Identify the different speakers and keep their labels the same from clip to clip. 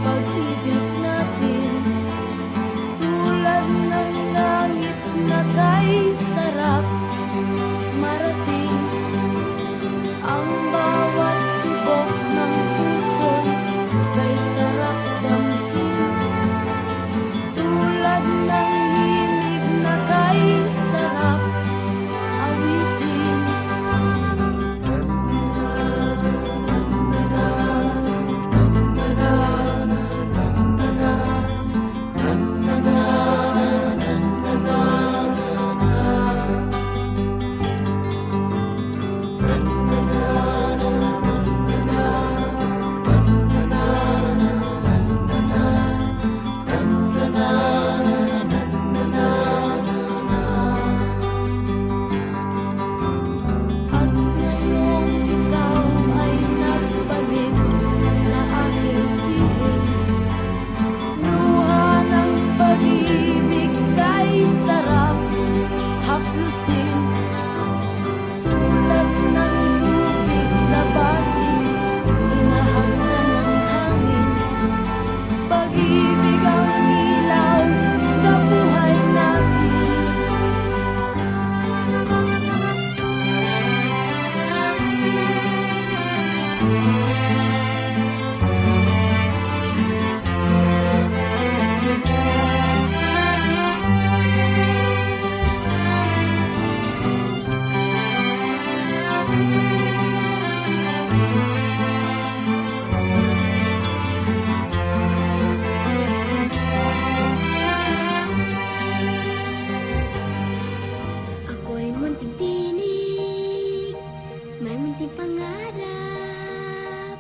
Speaker 1: pag-ibig natin, tulad ng langit na kay sarap marating. Ang bawat tibok ng puso'y kay sarap damhin, tulad ng himig na kay sarap awitin. At ngayong ikaw ay nagbalik sa aking piling, luha ng pag-ibig kay sarap haplusin, tulad ng tubig sa batis, inahagdan ng hangin. Pag-ibig ang ilaw sa buhay natin. Ako'y munting tinig, may munting pangarap,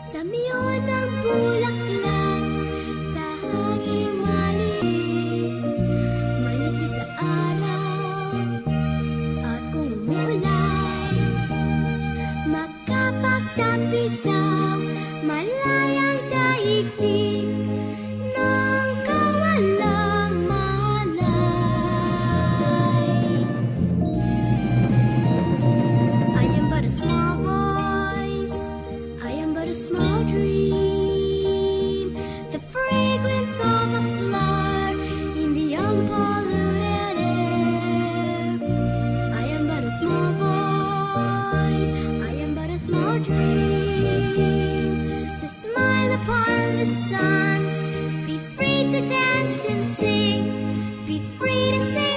Speaker 1: sa miyon ng bulaklak, sa hanging malis, maniti sa araw, at kung umuulan, makapagtapisaw, malayang daigdig ng kawalang malay. I am but a small voice, I am but a small dream, the fragrance of a flower in the unpolluted air. I am but a small voice, I am but a small dream, to smile upon the sun, be free to dance and sing, be free to say